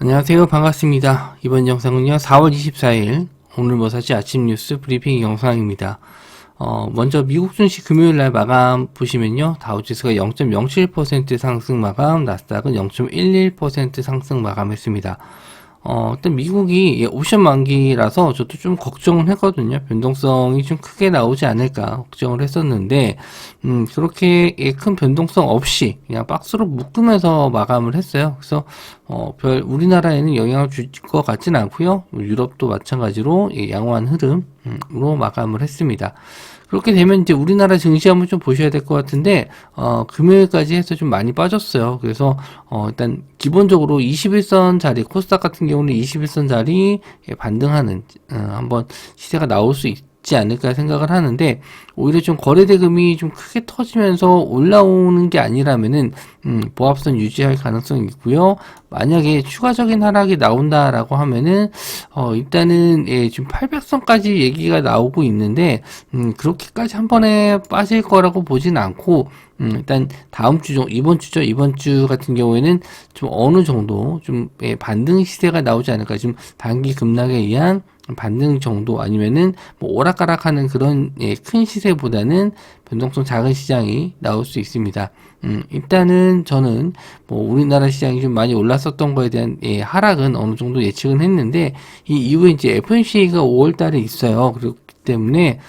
안녕하세요. 반갑습니다. 이번 영상은요, 4월 24일, 오늘 뭐 사실 아침 뉴스 브리핑 영상입니다. 먼저 미국 증시 금요일날 마감 보시면요, 다우지수가 0.07% 상승 마감, 나스닥은 0.11% 상승 마감했습니다. 일단 미국이 옵션 만기라서 저도 좀 걱정을 했거든요. 변동성이 좀 크게 나오지 않을까 걱정을 했었는데, 그렇게 큰 변동성 없이 그냥 박스로 묶으면서 마감을 했어요. 그래서, 우리나라에는 영향을 줄 것 같지는 않고요. 유럽도 마찬가지로 양호한 흐름으로 마감을 했습니다. 그렇게 되면 이제 우리나라 증시 한번 좀 보셔야 될 것 같은데, 금요일까지 해서 좀 많이 빠졌어요. 그래서, 일단, 기본적으로 21선 자리, 코스닥 같은 경우는 21선 자리 반등하는, 한번 시세가 나올 수 있지 않을까 생각을 하는데, 오히려 좀 거래대금이 좀 크게 터지면서 올라오는 게 아니라면은, 보합선 유지할 가능성이 있고요. 만약에 추가적인 하락이 나온다라고 하면은, 일단은, 지금 800선까지 얘기가 나오고 있는데, 그렇게까지 한 번에 빠질 거라고 보진 않고, 일단 다음 주 이번 주죠. 이번 주 같은 경우에는 좀 어느 정도 좀 반등 시세가 나오지 않을까. 좀 단기 급락에 의한 반등 정도 아니면은 뭐 오락가락하는 그런 큰 시세보다는 변동성 작은 시장이 나올 수 있습니다. 일단은 저는 뭐 우리나라 시장이 좀 많이 올랐었던 거에 대한 하락은 어느 정도 예측은 했는데 이 이후에 이제 FOMC가 5월 달에 있어요. 그리고 때문에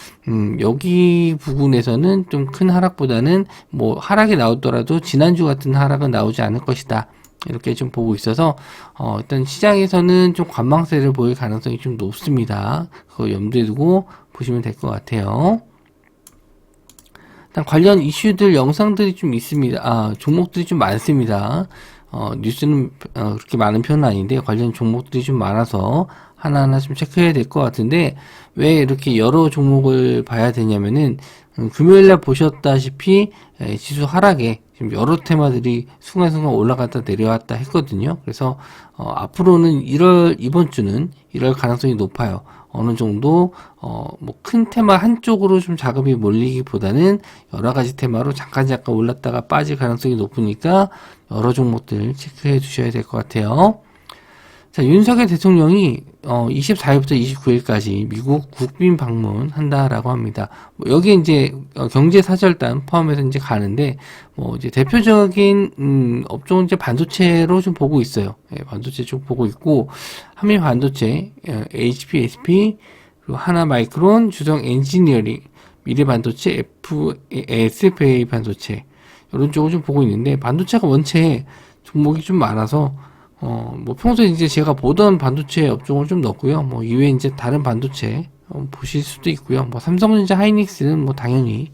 여기 부분에서는 좀 큰 하락보다는 뭐 하락이 나오더라도 지난주 같은 하락은 나오지 않을 것이다. 이렇게 좀 보고 있어서 일단 시장에서는 좀 관망세를 보일 가능성이 좀 높습니다. 그거 염두에 두고 보시면 될 것 같아요. 일단 관련 이슈들 영상들이 좀 있습니다. 종목들이 좀 많습니다. 뉴스는 그렇게 많은 편은 아닌데 관련 종목들이 좀 많아서 하나하나 좀 체크해야 될 것 같은데 왜 이렇게 여러 종목을 봐야 되냐면은 금요일날 보셨다시피 지수 하락에 지금 여러 테마들이 순간순간 올라갔다 내려왔다 했거든요. 그래서 앞으로는 이번 주는 이럴 가능성이 높아요. 어느 정도 뭐 큰 테마 한쪽으로 좀 자금이 몰리기보다는 여러 가지 테마로 잠깐 올랐다가 빠질 가능성이 높으니까 여러 종목들 체크해 주셔야 될 것 같아요. 자, 윤석열 대통령이 24일부터 29일까지 미국 국빈 방문한다라고 합니다. 뭐 여기에 이제 경제 사절단 포함해서 이제 가는데 뭐 이제 대표적인 업종은 이제 반도체로 좀 보고 있어요. 반도체 쪽 보고 있고 한미 반도체, HP, SP, 그리고 하나마이크론, 주성 엔지니어링, 미래반도체, SFA 반도체 이런 쪽을 좀 보고 있는데 반도체가 원체 종목이 좀 많아서 뭐 평소에 이제 제가 보던 반도체 업종을 좀 넣고요. 뭐 이외에 이제 다른 반도체 보실 수도 있고요. 뭐 삼성전자, 하이닉스는 뭐 당연히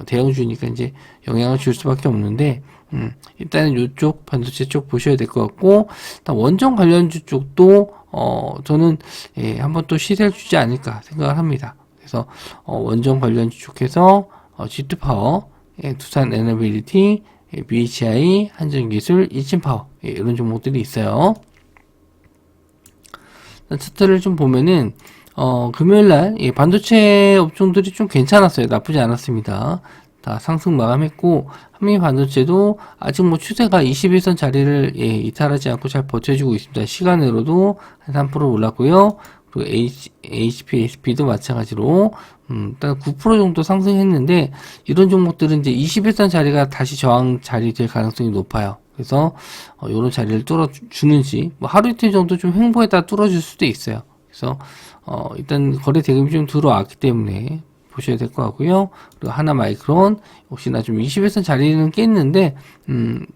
대형주니까 이제 영향을 줄 수밖에 없는데 일단은 이쪽 반도체 쪽 보셔야 될 것 같고 일단 원전 관련주 쪽도 저는 한번 또 시세를 주지 않을까 생각을 합니다. 그래서 원전 관련주 쪽에서 G2파워, 두산 에너빌리티, BHI, 한전기술, 이진파워 이런 종목들이 있어요. 차트를 좀 보면은 금요일날 반도체 업종들이 좀 괜찮았어요. 나쁘지 않았습니다. 다 상승 마감했고 한미 반도체도 아직 뭐 추세가 21선 자리를 이탈하지 않고 잘 버텨주고 있습니다. 시간으로도 한 3% 올랐고요. 그리고 HP, SP도 마찬가지로 일단 9% 정도 상승했는데 이런 종목들은 이제 21선 자리가 다시 저항 자리 될 가능성이 높아요. 그래서 이런 자리를 뚫어주는지 뭐 하루 이틀 정도 좀 횡보에다 뚫어줄 수도 있어요. 그래서 일단 거래 대금이 좀 들어왔기 때문에 보셔야 될 것 같고요. 그리고 하나마이크론 혹시나 좀 21선 자리는 깼는데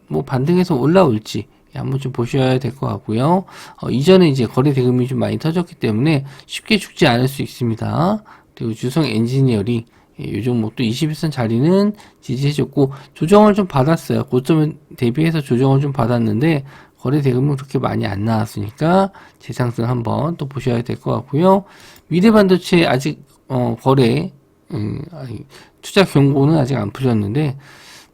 뭐 반등해서 올라올지 한번 좀 보셔야 될 것 같고요. 이전에 이제 거래 대금이 좀 많이 터졌기 때문에 쉽게 죽지 않을 수 있습니다. 그리고 주성 엔지니어링 이 종목도 21선 자리는 지지해줬고 조정을 좀 받았어요. 고점 대비해서 조정을 좀 받았는데 거래 대금은 그렇게 많이 안 나왔으니까 재상승 한번 또 보셔야 될 것 같고요. 미래반도체 아직 거래 투자 경고는 아직 안 풀렸는데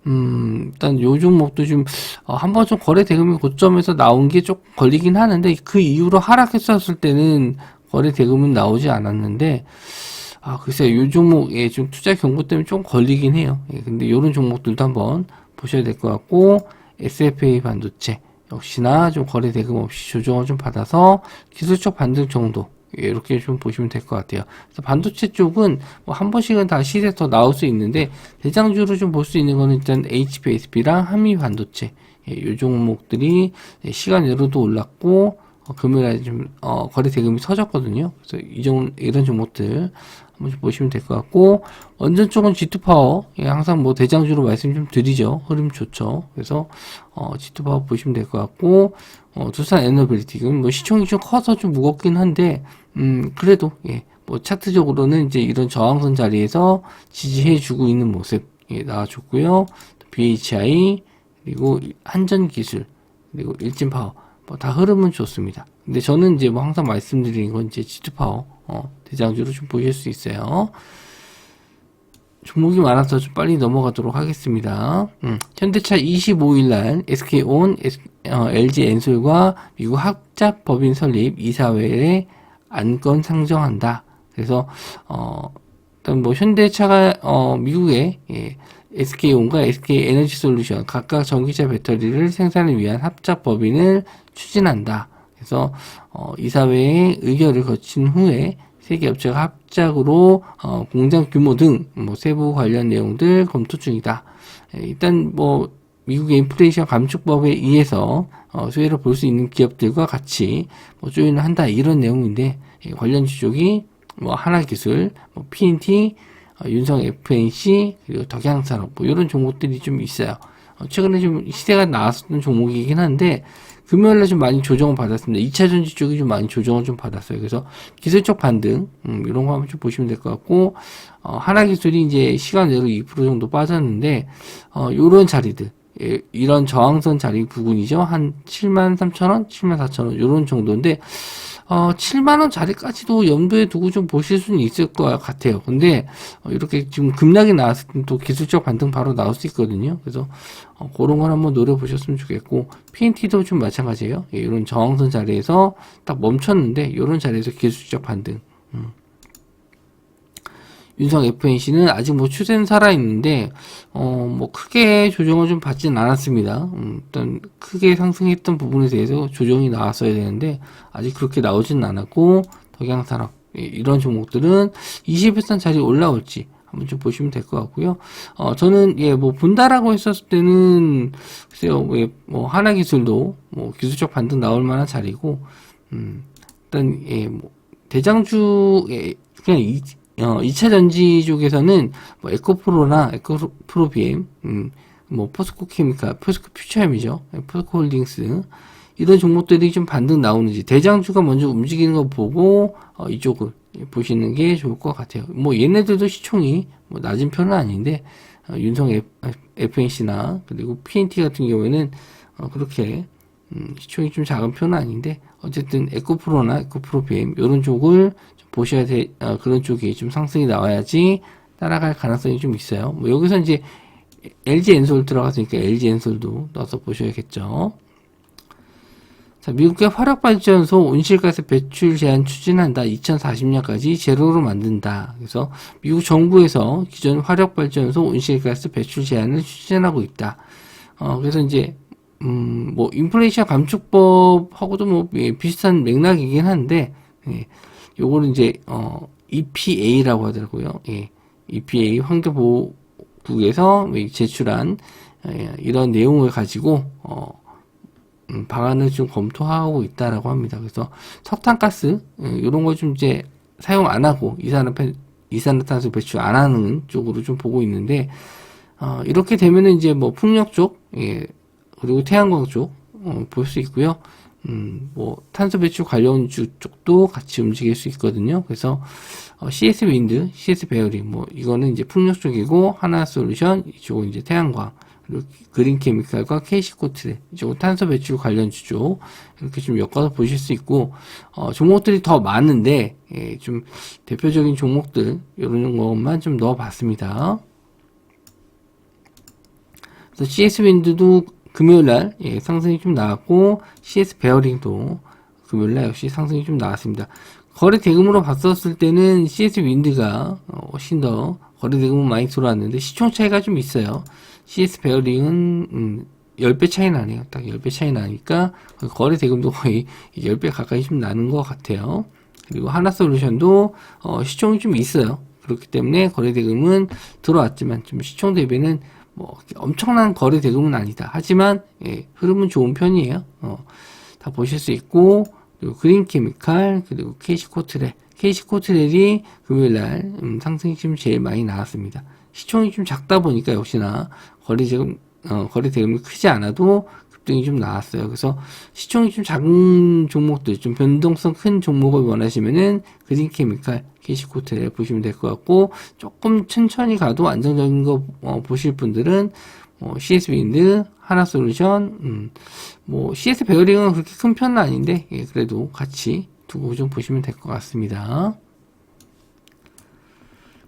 일단 요 종목도 좀 한번 좀 거래 대금이 고점에서 나온 게 조금 걸리긴 하는데 그 이후로 하락했었을 때는 거래 대금은 나오지 않았는데 글쎄요, 요 종목에 좀 투자 경고 때문에 좀 걸리긴 해요. 근데 요런 종목들도 한번 보셔야 될 것 같고 SFA 반도체 역시나 좀 거래 대금 없이 조정을 좀 받아서 기술적 반등 정도, 이렇게 좀 보시면 될 것 같아요. 그래서 반도체 쪽은 뭐 한 번씩은 다 시세 더 나올 수 있는데, 대장주로 좀 볼 수 있는 거는 일단 HPSP랑 한미 반도체, 이 종목들이 시간외로도 올랐고, 금요일에 좀 거래 대금이 터졌거든요. 그래서 이런 종목들 한번 좀 보시면 될 것 같고, 원전 쪽은 G2파워, 항상 뭐 대장주로 말씀 좀 드리죠. 흐름 좋죠. 그래서 G2파워 보시면 될 것 같고, 두산 에너빌리티, 뭐 시총이 좀 커서 좀 무겁긴 한데, 그래도 뭐 차트적으로는 이제 이런 저항선 자리에서 지지해주고 있는 모습 나와줬고요. BHI, 그리고 한전기술, 그리고 일진파워, 뭐 다 흐름은 좋습니다. 근데 저는 이제 뭐 항상 말씀드리는 건 이제 G2파워 대장주로 좀 보실 수 있어요. 종목이 많아서 좀 빨리 넘어가도록 하겠습니다. 현대차 25일날 SK온, LG엔솔과 미국 합작법인 설립 이사회에 안건 상정한다. 그래서 일단 뭐 현대차가 미국의 SK온과 SK에너지솔루션 각각 전기차 배터리를 생산을 위한 합작법인을 추진한다. 그래서 이사회의 의결을 거친 후에 세계 업체가 합작으로 공장 규모 등 뭐 세부 관련 내용들 검토 중이다. 일단 뭐 미국의 인플레이션 감축법에 의해서 수혜를 볼 수 있는 기업들과 같이 뭐 조인을 한다, 이런 내용인데, 관련 주족이 뭐 하나기술, 뭐 PNT, 윤성 FNC, 그리고 덕양산업, 뭐 이런 종목들이 좀 있어요. 최근에 좀 시세가 나왔었던 종목이긴 한데, 금요일에 좀 많이 조정을 받았습니다. 2차전지 쪽이 좀 많이 조정을 좀 받았어요. 그래서 기술적 반등, 이런 거 한번 좀 보시면 될 것 같고, 하나기술이 이제 시간 내로 2% 정도 빠졌는데, 요런 자리들, 이런 저항선 자리 부근이죠. 한 73,000원, 74,000원, 요런 정도인데, 7만원 자리까지도 염두에 두고 좀 보실 수는 있을 것 같아요. 근데, 이렇게 지금 급락이 나왔을 때 또 기술적 반등 바로 나올 수 있거든요. 그래서, 그런 걸 한번 노려보셨으면 좋겠고, PNT도 좀 마찬가지예요. 이런 저항선 자리에서 딱 멈췄는데, 이런 자리에서 기술적 반등. 윤성 FNC는 아직 뭐 추세는 살아있는데, 뭐 크게 조정을 좀 받진 않았습니다. 일단 크게 상승했던 부분에 대해서 조정이 나왔어야 되는데, 아직 그렇게 나오진 않았고, 덕양산업, 이런 종목들은 21선 자리 올라올지 한번 좀 보시면 될 것 같고요. 저는, 뭐 본다라고 했었을 때는, 글쎄요, 뭐 하나기술도 뭐 기술적 반등 나올 만한 자리고, 일단, 뭐, 대장주, 그냥 2차 전지 쪽에서는 뭐 에코프로나 에코프로 BM, 뭐 포스코 케미칼, 포스코 퓨처엠이죠. 포스코 홀딩스, 이런 종목들이 좀 반등 나오는지, 대장주가 먼저 움직이는 거 보고 이쪽을 보시는 게 좋을 것 같아요. 뭐 얘네들도 시총이 뭐 낮은 편은 아닌데, 윤성 FNC나 그리고 PNT 같은 경우에는 그렇게 시총이 좀 작은 편은 아닌데, 어쨌든 에코프로나 에코프로 BM 이런 쪽을 보셔야 돼. 그런 쪽이 좀 상승이 나와야지 따라갈 가능성이 좀 있어요. 뭐 여기서 이제 LG엔솔 들어갔으니까 LG엔솔도 넣어서 보셔야겠죠. 자, 미국의 화력발전소 온실가스 배출 제한 추진한다. 2040년까지 제로로 만든다. 그래서 미국 정부에서 기존 화력발전소 온실가스 배출 제한을 추진하고 있다. 그래서 이제 뭐 인플레이션 감축법하고도 뭐 비슷한 맥락이긴 한데, 요거는 이제 EPA라고 하더라고요. EPA 환경보호국에서 제출한 이런 내용을 가지고 방안을 좀 검토하고 있다라고 합니다. 그래서 석탄가스 이런 걸 좀 이제 사용 안 하고 이산화탄소 배출 안 하는 쪽으로 좀 보고 있는데, 이렇게 되면은 이제 뭐 풍력 쪽, 그리고 태양광 쪽 볼 수 있고요. 뭐 탄소 배출 관련주 쪽도 같이 움직일 수 있거든요. 그래서 CS 윈드, CS 베어링, 뭐 이거는 이제 풍력 쪽이고, 하나솔루션 이쪽은 이제 태양광, 그리고 그린 케미칼과 KC코트 이쪽은 탄소 배출 관련주 쪽, 이렇게 좀 엮어서 보실 수 있고, 종목들이 더 많은데 좀 대표적인 종목들 이런 것만 좀 넣어봤습니다. 그래서 CS 윈드도 금요일날 상승이 좀 나왔고, CS 베어링도 금요일날 역시 상승이 좀 나왔습니다. 거래 대금으로 봤었을 때는 CS 윈드가 훨씬 더 거래 대금은 많이 들어왔는데 시총 차이가 좀 있어요. CS 베어링은 10배 차이 나네요. 딱 10배 차이 나니까 거래 대금도 거의 10배 가까이 좀 나는 것 같아요. 그리고 하나솔루션도 시총이 좀 있어요. 그렇기 때문에 거래 대금은 들어왔지만 좀 시총 대비는 뭐 엄청난 거래 대금은 아니다. 하지만 흐름은 좋은 편이에요. 다 보실 수 있고, 그리고 그린케미칼, 그리고 KC코트렐이 금요일날 상승이 좀 제일 많이 나왔습니다. 시총이 좀 작다 보니까 역시나 거래 대금이 크지 않아도 급등이 좀 나왔어요. 그래서 시총이 좀 작은 종목들, 좀 변동성 큰 종목을 원하시면은 그린케미칼, KC코트렐 보시면 될 것 같고, 조금 천천히 가도 안정적인 거 보실 분들은 CS윈드, 하나솔루션, CS 베어링은 그렇게 큰 편은 아닌데, 그래도 같이 두고 좀 보시면 될 것 같습니다.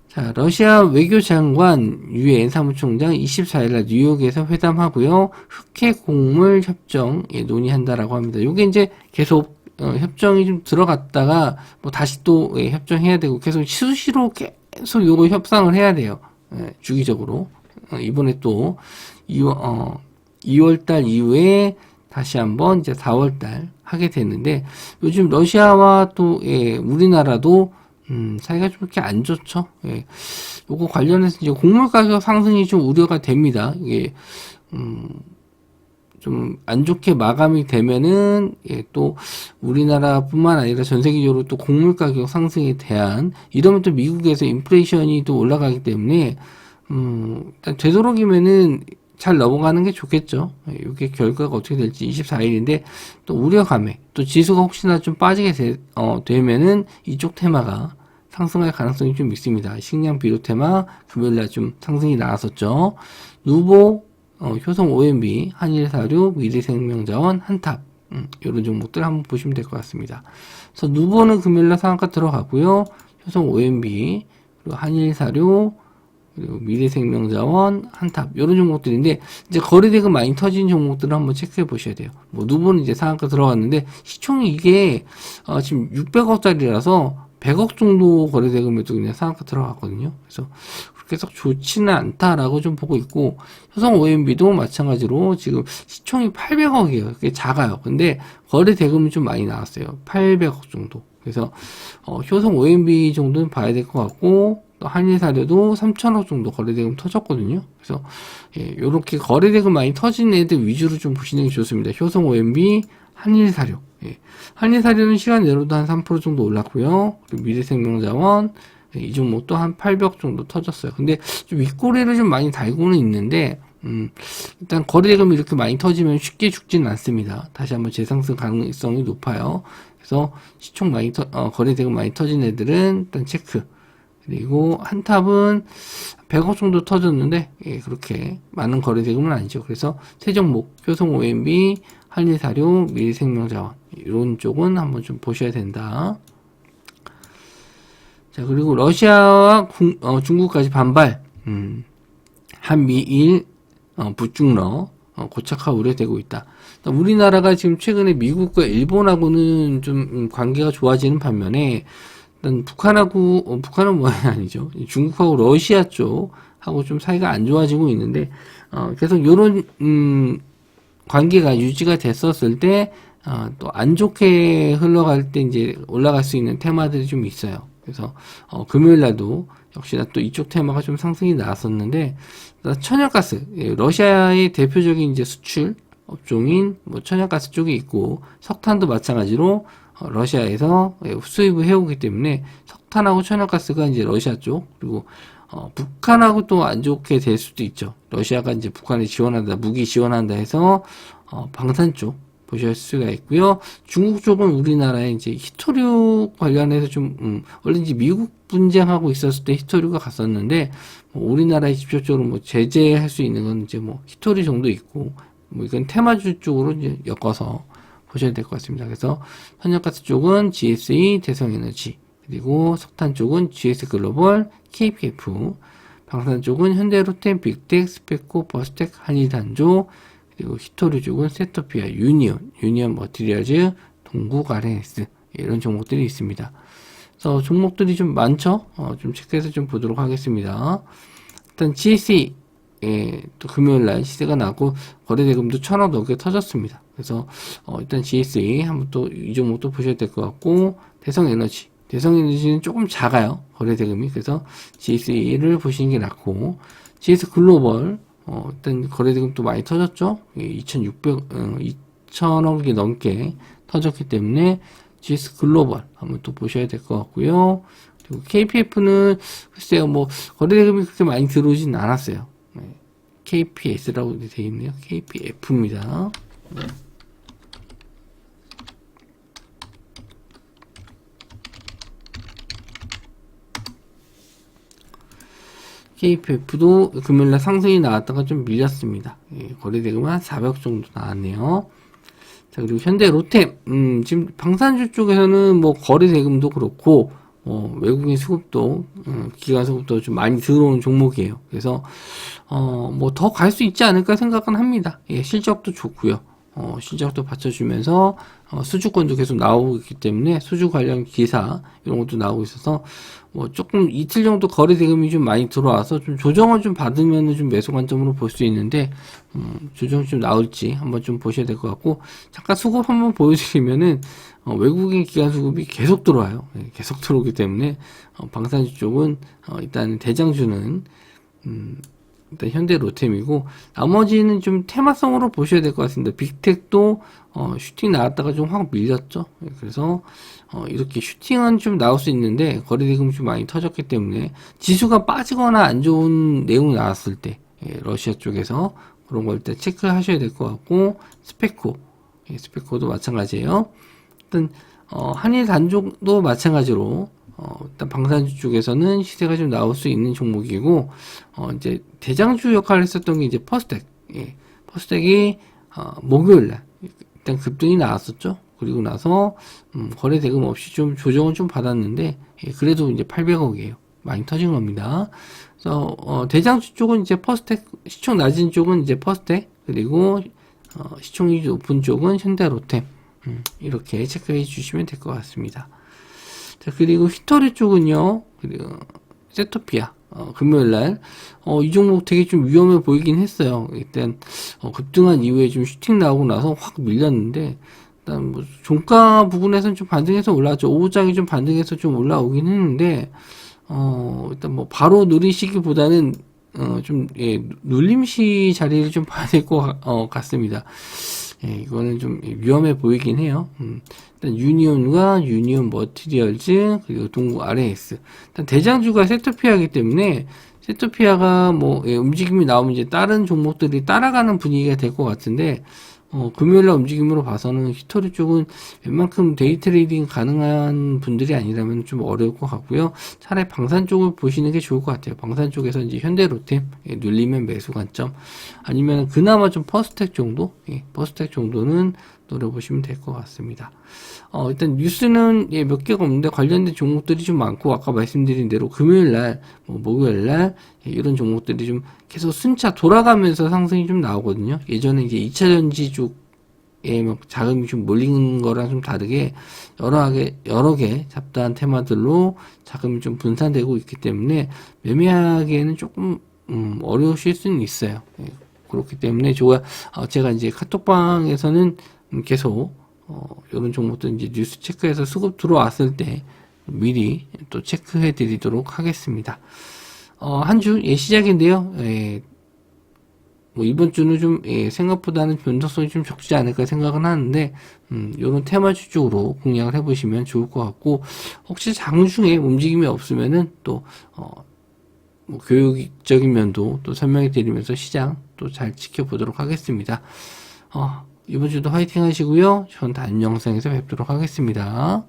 자, 러시아 외교장관 유엔 사무총장 24일날 뉴욕에서 회담하고요. 흑해 곡물 협정 논의한다라고 합니다. 요게 이제 계속 협정이 좀 들어갔다가 다시 또 협정해야 되고 계속 수시로 계속 요거 협상을 해야 돼요. 주기적으로. 이번에 또 2월달 이후에 다시 한번 이제 4월달 하게 됐는데, 요즘 러시아와 또 우리나라도 사이가 좀 이렇게 안 좋죠. 요거 관련해서 이제 곡물 가격 상승이 좀 우려가 됩니다. 이게 좀 안 좋게 마감이 되면은 또 우리나라뿐만 아니라 전 세계적으로 또 곡물 가격 상승에 대한, 이러면 또 미국에서 인플레이션이 또 올라가기 때문에 일단 되도록이면은 잘 넘어가는 게 좋겠죠. 이게 결과가 어떻게 될지 24일인데 또 우려감에 또 지수가 혹시나 좀 빠지게 되면은 이쪽 테마가 상승할 가능성이 좀 있습니다. 식량 비료 테마 금요일날 좀 상승이 나왔었죠. 누보, 효성 OMB, 한일사료, 미래생명자원, 한탑 이런 종목들 한번 보시면 될 것 같습니다. 그래서 누보는 금요일날 상한가 들어가고요. 효성 OMB, 그리고 한일사료, 그리고 미래생명자원, 한탑 이런 종목들인데, 이제 거래대금 많이 터진 종목들을 한번 체크해 보셔야 돼요. 누보는 이제 상한가 들어갔는데 시총이 이게 지금 600억짜리라서 100억 정도 거래대금에도 그냥 상한가 들어갔거든요. 그래서 그렇게 썩 좋지는 않다라고 좀 보고 있고, 효성 OMB도 마찬가지로 지금 시총이 800억이에요. 그게 작아요. 근데 거래대금이 좀 많이 나왔어요. 800억 정도. 그래서 효성 OMB 정도는 봐야 될 것 같고, 또 한일사료도 3천억 정도 거래대금 터졌거든요. 그래서 요렇게 거래대금 많이 터진 애들 위주로 좀 보시는 게 좋습니다. 효성 OMB, 한일사료. 한일사료는 시간 내로도 한 3% 정도 올랐고요. 그리고 미래생명자원, 이 종목도 한 800억 정도 터졌어요. 근데 좀 윗꼬리를 좀 많이 달고는 있는데, 일단 거래대금이 이렇게 많이 터지면 쉽게 죽지는 않습니다. 다시 한번 재상승 가능성이 높아요. 그래서 시총 거래대금 많이 터진 애들은 일단 체크. 그리고 한탑은 100억 정도 터졌는데 그렇게 많은 거래대금은 아니죠. 그래서 세 종목, 효성 OMB, 한일사료, 미래생명자원 이런 쪽은 한번 좀 보셔야 된다. 자, 그리고 러시아와 중국까지 반발, 한미일 북중러 고착화 우려되고 있다. 우리나라가 지금 최근에 미국과 일본하고는 좀 관계가 좋아지는 반면에, 일단 북한은 뭐 아니죠. 중국하고 러시아 쪽하고 좀 사이가 안 좋아지고 있는데, 계속 요런 관계가 유지가 됐었을 때 또 안 좋게 흘러갈 때 이제 올라갈 수 있는 테마들이 좀 있어요. 그래서 금요일날도 역시나 또 이쪽 테마가 좀 상승이 나왔었는데, 천연가스, 러시아의 대표적인 이제 수출 업종인 천연가스 쪽이 있고, 석탄도 마찬가지로 러시아에서 수입을 해오기 때문에 석탄하고 천연가스가 이제 러시아 쪽, 그리고 북한하고 또 안 좋게 될 수도 있죠. 러시아가 이제 북한에 지원한다, 무기 지원한다 해서 방산 쪽 보실 수가 있고요. 중국 쪽은 우리나라에 이제 히토류 관련해서 좀 원래 이제 미국 분쟁하고 있었을 때 히토류가 갔었는데, 우리나라에 직접적으로 제재할 수 있는 건 이제 히토류 정도 있고, 이건 테마주 쪽으로 이제 엮어서 보셔야 될 것 같습니다. 그래서 천연가스 쪽은 GSE, 대성에너지, 그리고 석탄 쪽은 GS글로벌, KPF, 방산 쪽은 현대로템, 빅텍, 스페코, 버스텍, 한일단조, 그리고 히토류 쪽은 세토피아, 유니온 머티리얼즈, 동국 RNS 이런 종목들이 있습니다. 그래서 종목들이 좀 많죠. 좀 체크해서 좀 보도록 하겠습니다. 일단 GSE 또 금요일날 시세가 나고 거래대금도 1,000억 넘게 터졌습니다. 그래서 일단 GSA 한번 또 이 종목도 보셔야 될 것 같고, 대성에너지는 조금 작아요, 거래대금이. 그래서 GSA를 보시는 게 낫고, GS글로벌 일단 거래대금 또 많이 터졌죠. 2,600, 2,000억이 넘게 터졌기 때문에 GS글로벌 한번 또 보셔야 될 것 같고요. 그리고 KPF는 글쎄요, 뭐 거래대금이 그렇게 많이 들어오진 않았어요. KPS라고 되어 있네요. KPF입니다. KPF도 금요일날 상승이 나왔다가 좀 밀렸습니다. 거래대금은 한 400 정도 나왔네요. 자, 그리고 현대 로템, 지금 방산주 쪽에서는 뭐 거래대금도 그렇고, 외국인 수급도, 기관 수급도 좀 많이 들어오는 종목이에요. 그래서, 뭐 더 갈 수 있지 않을까 생각은 합니다. 실적도 좋고요. 실적도 받쳐주면서, 수주권도 계속 나오고 있기 때문에 수주 관련 기사, 이런 것도 나오고 있어서, 뭐 조금 이틀 정도 거래 대금이 좀 많이 들어와서 좀 조정을 좀 받으면 좀 매수 관점으로 볼 수 있는데, 조정이 좀 나올지 한번 좀 보셔야 될 것 같고, 잠깐 수급 한번 보여드리면은, 외국인 기관 수급이 계속 들어와요. 계속 들어오기 때문에, 방산주 쪽은, 일단 대장주는, 일단 현대 로템이고, 나머지는 좀 테마성으로 보셔야 될 것 같습니다. 빅텍도 슈팅 나왔다가 좀 확 밀렸죠. 그래서 이렇게 슈팅은 좀 나올 수 있는데 거래대금이 좀 많이 터졌기 때문에 지수가 빠지거나 안 좋은 내용이 나왔을 때 러시아 쪽에서 그런 걸 일단 체크하셔야 될 것 같고, 스페코도 마찬가지예요. 일단 한일 단종도 마찬가지로 일단 방산주 쪽에서는 시세가 좀 나올 수 있는 종목이고, 이제 대장주 역할을 했었던 게 이제 퍼스텍. 퍼스텍이 목요일날 일단 급등이 나왔었죠. 그리고 나서 거래 대금 없이 좀 조정을 좀 받았는데, 그래도 이제 800억이에요. 많이 터진 겁니다. 그래서 대장주 쪽은 이제 퍼스텍, 시총 낮은 쪽은 이제 퍼스텍, 그리고 시총이 높은 쪽은 현대로템. 이렇게 체크해 주시면 될 것 같습니다. 자, 그리고 히토리 쪽은요, 그리고 세토피아, 금요일날, 이 종목 되게 좀 위험해 보이긴 했어요. 일단, 급등한 이후에 좀 슈팅 나오고 나서 확 밀렸는데, 일단 뭐, 종가 부분에서는 좀 반등해서 올라왔죠. 오후장이 좀 반등해서 좀 올라오긴 했는데, 일단 뭐, 바로 누리시기보다는, 눌림시 자리를 좀 봐야 될 것 같습니다. 이거는 좀 위험해 보이긴 해요. 일단 유니온과 유니온 머티리얼즈, 그리고 동구 RAS. 일단 대장주가 세토피아이기 때문에 세토피아가 뭐 움직임이 나오면 이제 다른 종목들이 따라가는 분위기가 될 것 같은데, 금요일날 움직임으로 봐서는 히토리 쪽은 웬만큼 데이 트레이딩 가능한 분들이 아니라면 좀 어려울 것 같고요. 차라리 방산 쪽을 보시는 게 좋을 것 같아요. 방산 쪽에서 이제 현대로템 눌리면 매수 관점, 아니면 그나마 좀 퍼스텍 정도, 퍼스텍 정도는 노려보시면 될 것 같습니다. 일단 뉴스는 몇 개가 없는데 관련된 종목들이 좀 많고, 아까 말씀드린 대로 금요일날, 목요일날 이런 종목들이 좀 계속 순차 돌아가면서 상승이 좀 나오거든요. 예전에 이제 2차전지 쪽에 막 자금이 좀 몰리는 거랑 좀 다르게 여러 개 잡다한 테마들로 자금이 좀 분산되고 있기 때문에 매매하기에는 조금 어려우실 수는 있어요. 그렇기 때문에 제가 이제 카톡방에서는 계속 이런 종목들 이제 뉴스 체크해서 수급 들어왔을 때 미리 또 체크해 드리도록 하겠습니다. 한 주 시작인데요. 뭐 이번 주는 좀 생각보다는 변동성이 좀 적지 않을까 생각은 하는데, 이런 테마주 쪽으로 공략을 해보시면 좋을 것 같고, 혹시 장중에 움직임이 없으면은 또 뭐 교육적인 면도 또 설명해 드리면서 시장 또 잘 지켜보도록 하겠습니다. 이번 주도 화이팅 하시고요. 전 다음 영상에서 뵙도록 하겠습니다.